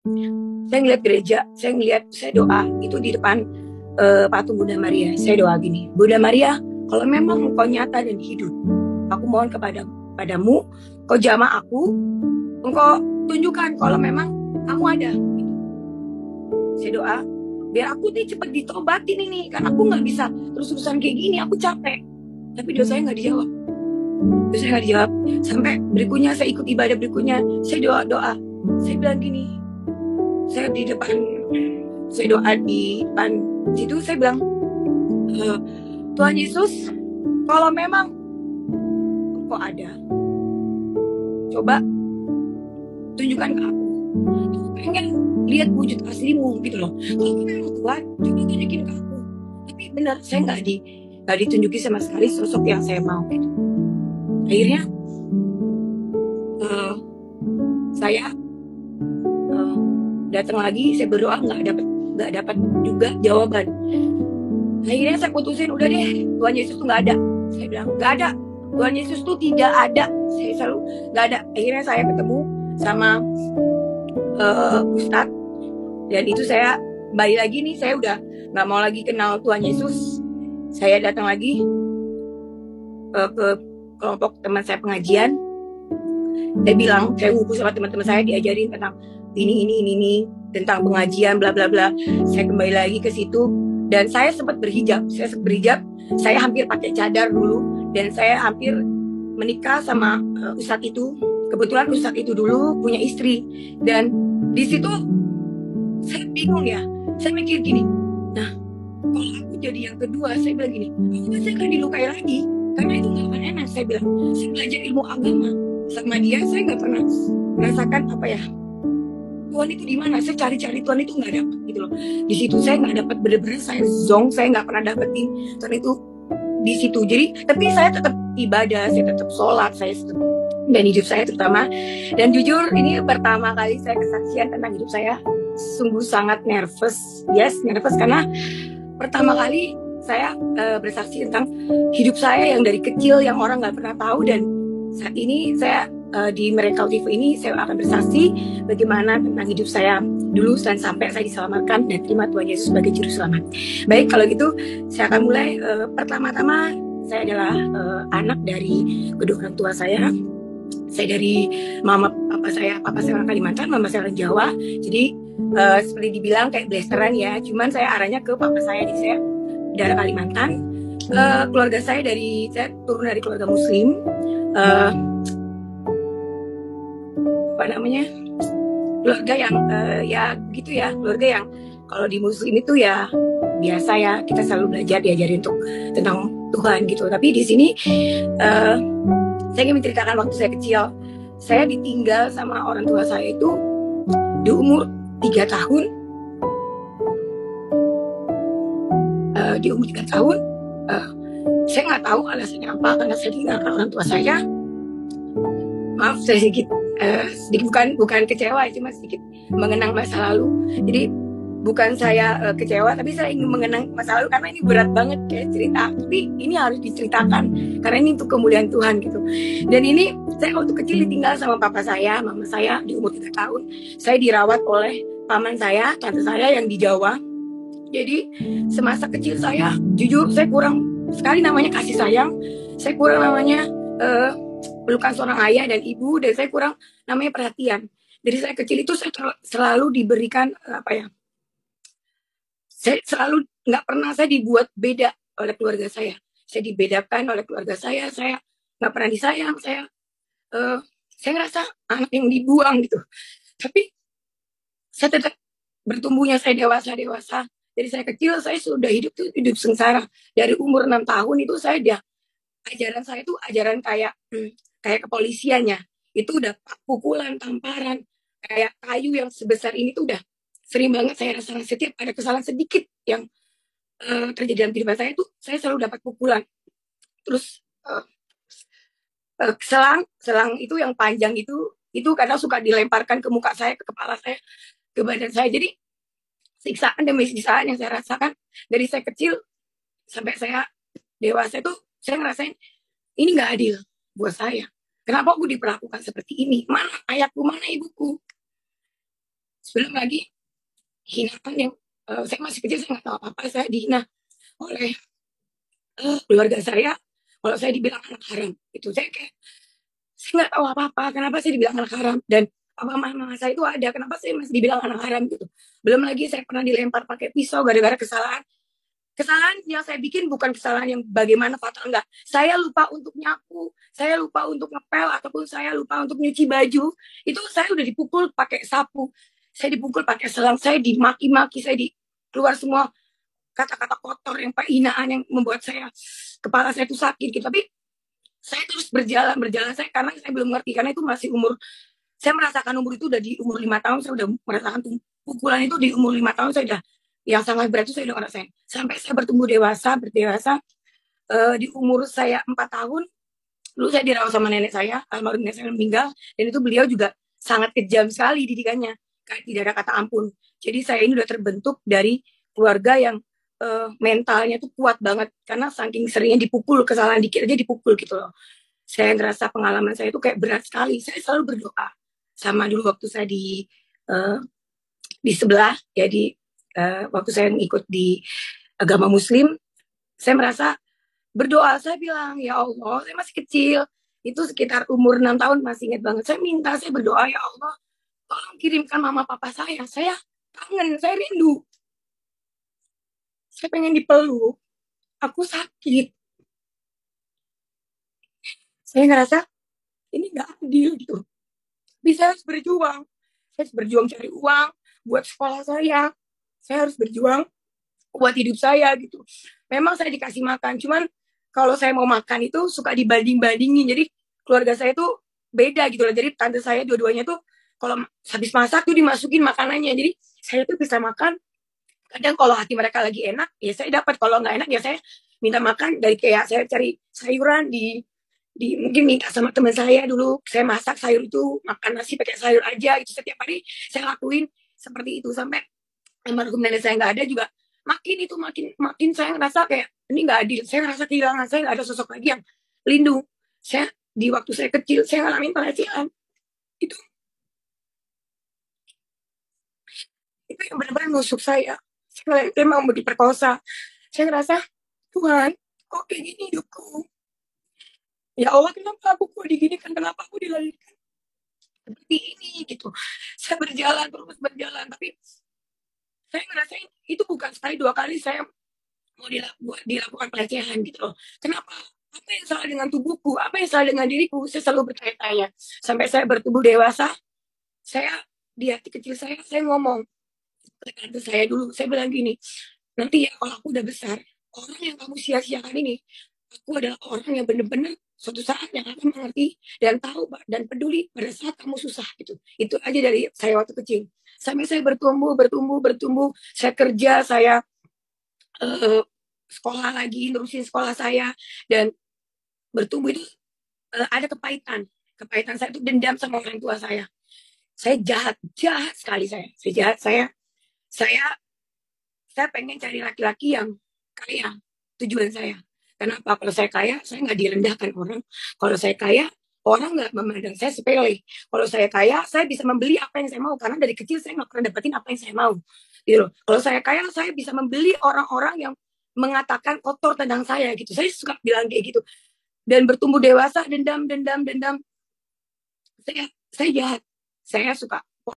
Saya ngeliat gereja, saya doa itu di depan patung Bunda Maria. Saya doa gini, Bunda Maria, kalau memang Engkau nyata dan hidup, aku mohon padamu, Kau jamah aku, Engkau tunjukkan kalau memang kamu ada. Saya doa, biar aku nih cepet ditobatin ini, karena aku nggak bisa terus-terusan kayak gini, aku capek. Tapi doa saya nggak dijawab. Sampai berikutnya saya ikut ibadah berikutnya, saya doa. Saya bilang gini, saya doa di depan situ, saya bilang, Tuhan Yesus, kalau memang Engkau ada, coba tunjukkan ke aku. Aku pengen lihat wujud aslimu gitu loh. Kalau memang Tuhan, coba tunjukin ke aku. Tapi benar, saya nggak ditunjuki sama sekali sosok yang saya mau gitu. Akhirnya saya datang lagi, saya berdoa nggak dapat juga jawaban. Akhirnya saya putusin, udah deh, Tuhan Yesus tuh nggak ada. Saya bilang nggak ada, Tuhan Yesus tuh tidak ada. Saya selalu nggak ada. Akhirnya saya ketemu sama Ustadz, dan itu saya balik lagi nih, saya udah nggak mau lagi kenal Tuhan Yesus. Saya datang lagi ke kelompok teman saya pengajian. Saya bilang, saya ngumpul sama teman-teman saya, diajarin tentang ini tentang pengajian bla bla bla. Saya kembali lagi ke situ dan saya sempat berhijab. Saya hampir pakai cadar dulu, dan saya hampir menikah sama ustadz itu. Kebetulan ustadz itu dulu punya istri, dan di situ saya bingung ya. Saya mikir gini, nah kalau aku jadi yang kedua, saya bilang gini, aku pasti akan dilukai lagi, karena itu nggak akan enak. Saya bilang, saya belajar ilmu agama sama dia, saya nggak pernah merasakan apa ya, Tuhan itu di mana. Saya cari-cari Tuhan itu nggak dapat gitu loh. Di situ saya nggak dapat, bener-bener saya zonk, saya nggak pernah dapetin Tuhan itu di situ. Jadi tapi saya tetap ibadah, saya tetap sholat, dan hidup saya terutama. Dan jujur ini pertama kali saya kesaksian tentang hidup saya, sungguh sangat nervous karena pertama kali saya bersaksi tentang hidup saya yang dari kecil, yang orang nggak pernah tahu. Dan saat ini saya di Miracle TV ini saya akan bersaksi bagaimana tentang hidup saya dulu dan sampai saya diselamatkan dan terima Tuhan Yesus sebagai juru selamat. Baik, kalau gitu saya akan mulai. Pertama-tama, saya adalah anak dari kedua orang tua saya. Saya dari papa saya orang Kalimantan, mama saya orang Jawa. Jadi seperti dibilang kayak blasteran ya, cuman saya arahnya ke papa saya. Jadi saya dari Kalimantan. Keluarga saya turun dari keluarga Muslim. Keluarga yang ya gitu ya, keluarga yang kalau di Muslim itu ya biasa ya, kita selalu belajar, diajarin tentang Tuhan gitu. Tapi di sini saya ingin menceritakan waktu saya kecil. Saya ditinggal sama orang tua saya itu di umur 3 tahun. Di umur 3 tahun, saya nggak tahu alasannya apa, karena saya ditinggalkan orang tua saya. Maaf, saya sedikit bukan kecewa, cuma sedikit mengenang masa lalu. Jadi bukan saya kecewa, tapi saya ingin mengenang masa lalu karena ini berat banget kayak cerita. Tapi ini harus diceritakan karena ini untuk kemuliaan Tuhan gitu. Dan ini saya waktu kecil ditinggal sama papa saya, mama saya di umur 3 tahun. Saya dirawat oleh paman saya, tante saya yang di Jawa. Jadi semasa kecil saya, jujur saya kurang sekali namanya kasih sayang. Saya kurang namanya pelukan seorang ayah dan ibu, dan saya kurang namanya perhatian. Dari saya kecil itu saya selalu diberikan saya selalu nggak pernah saya dibuat beda oleh keluarga saya. Saya dibedakan oleh keluarga saya nggak pernah disayang. Saya ngerasa anak yang dibuang gitu. Tapi saya tetap bertumbuhnya saya dewasa. Dari saya kecil saya sudah hidup sengsara. Dari umur 6 tahun itu ajaran saya itu ajaran kayak kepolisiannya. Itu udah pukulan, tamparan, kayak kayu yang sebesar ini tuh udah sering banget saya rasakan. Setiap ada kesalahan sedikit yang terjadi dalam kehidupan saya itu, saya selalu dapat pukulan. Terus selang itu yang panjang itu kadang suka dilemparkan ke muka saya, ke kepala saya, ke badan saya. Jadi siksaan demi siksaan yang saya rasakan dari saya kecil sampai saya dewasa itu, saya ngerasain ini nggak adil buat saya. Kenapa aku diperlakukan seperti ini? Mana ayahku, mana ibuku? Sebelum lagi hinaan yang saya masih kecil, saya nggak tahu apa-apa, saya dihina oleh keluarga saya. Kalau saya dibilang anak haram, itu saya kayak saya nggak tahu apa-apa. Kenapa saya dibilang anak haram, dan apa mama saya itu ada? Kenapa saya masih dibilang anak haram gitu? Belum lagi saya pernah dilempar pakai pisau gara-gara kesalahan. Kesalahan yang saya bikin bukan kesalahan yang bagaimana fatal, enggak. Saya lupa untuk nyapu, saya lupa untuk ngepel, ataupun saya lupa untuk nyuci baju. Itu saya udah dipukul pakai sapu, saya dipukul pakai selang, saya dimaki-maki, saya di keluar semua kata-kata kotor yang hinaan yang membuat saya kepala saya itu sakit gitu. Tapi saya terus berjalan berjalan saya, karena saya belum ngerti, karena itu masih umur, saya merasakan umur itu udah di umur 5 tahun, saya udah merasakan pukulan itu di umur 5 tahun, saya udah yang sangat berat itu saya udah ngerasain. Sampai saya bertumbuh dewasa, berdewasa, di umur saya 4 tahun, dulu saya dirawat sama nenek saya, almarhum nenek saya meninggal, dan itu beliau juga sangat kejam sekali didikannya, tidak ada kata ampun. Jadi saya ini udah terbentuk dari keluarga yang mentalnya tuh kuat banget, karena saking seringnya dipukul, kesalahan dikit aja dipukul gitu loh. Saya ngerasa pengalaman saya itu kayak berat sekali. Saya selalu berdoa. Sama dulu waktu saya di sebelah, jadi waktu saya ngikut di agama Muslim, saya merasa berdoa. Saya bilang, ya Allah, saya masih kecil, itu sekitar umur 6 tahun, masih ingat banget. Saya minta, saya berdoa, ya Allah, tolong kirimkan mama papa saya kangen, saya rindu, saya pengen dipeluk, aku sakit. Saya ngerasa ini nggak adil gitu. Bisa harus berjuang, saya harus berjuang cari uang buat sekolah saya harus berjuang buat hidup saya gitu. Memang saya dikasih makan, cuman kalau saya mau makan itu suka dibanding-bandingin. Jadi keluarga saya tuh beda gitu loh. Jadi tante saya dua-duanya tuh kalau habis masak tuh dimasukin makanannya. Jadi saya tuh bisa makan. Kadang kalau hati mereka lagi enak, ya saya dapat. Kalau nggak enak, ya saya minta makan dari kayak saya cari sayuran di mungkin minta sama teman saya dulu, saya masak sayur itu, makan nasi pakai sayur aja itu setiap hari saya lakuin seperti itu. Sampai almarhum nenek saya nggak ada juga, makin itu makin makin saya ngerasa kayak ini nggak adil. Saya ngerasa kehilangan, saya nggak ada sosok lagi yang lindung. Saya di waktu saya kecil saya ngalamin pelecehan, itu itu yang benar-benar nusuk saya mau diperkosa. Saya ngerasa, Tuhan, kok kayak gini hidupku, ya Allah, kenapa aku kok diginikan, kenapa aku dilahirkan seperti ini gitu. Saya berjalan terus berjalan, tapi saya ngerasain itu bukan sekali dua kali saya mau dilakukan pelecehan gitu loh. Kenapa? Apa yang salah dengan tubuhku? Apa yang salah dengan diriku? Saya selalu bertanya-tanya. Sampai saya bertumbuh dewasa, saya di hati kecil saya ngomong ke tante saya dulu. Saya bilang gini, nanti ya kalau aku udah besar, orang yang kamu sia-siakan ini, aku adalah orang yang benar-benar suatu saat yang akan mengerti dan tahu dan peduli pada saat kamu susah gitu. Itu aja dari saya waktu kecil. Sampai saya bertumbuh, saya kerja, saya sekolah lagi, nerusin sekolah saya, dan bertumbuh itu ada kepahitan. Kepahitan saya itu dendam sama orang tua saya. Saya jahat, jahat sekali saya jahat, saya saya pengen cari laki-laki yang kaya, tujuan saya. Kenapa? Kalau saya kaya, saya nggak direndahkan orang. Kalau saya kaya, orang nggak memandang saya sepele. Kalau saya kaya, saya bisa membeli apa yang saya mau, karena dari kecil saya nggak pernah dapetin apa yang saya mau. Gitu loh. Kalau saya kaya, saya bisa membeli orang-orang yang mengatakan kotor tentang saya gitu. Saya suka bilang kayak gitu. Dan bertumbuh dewasa, dendam. Saya jahat. Saya suka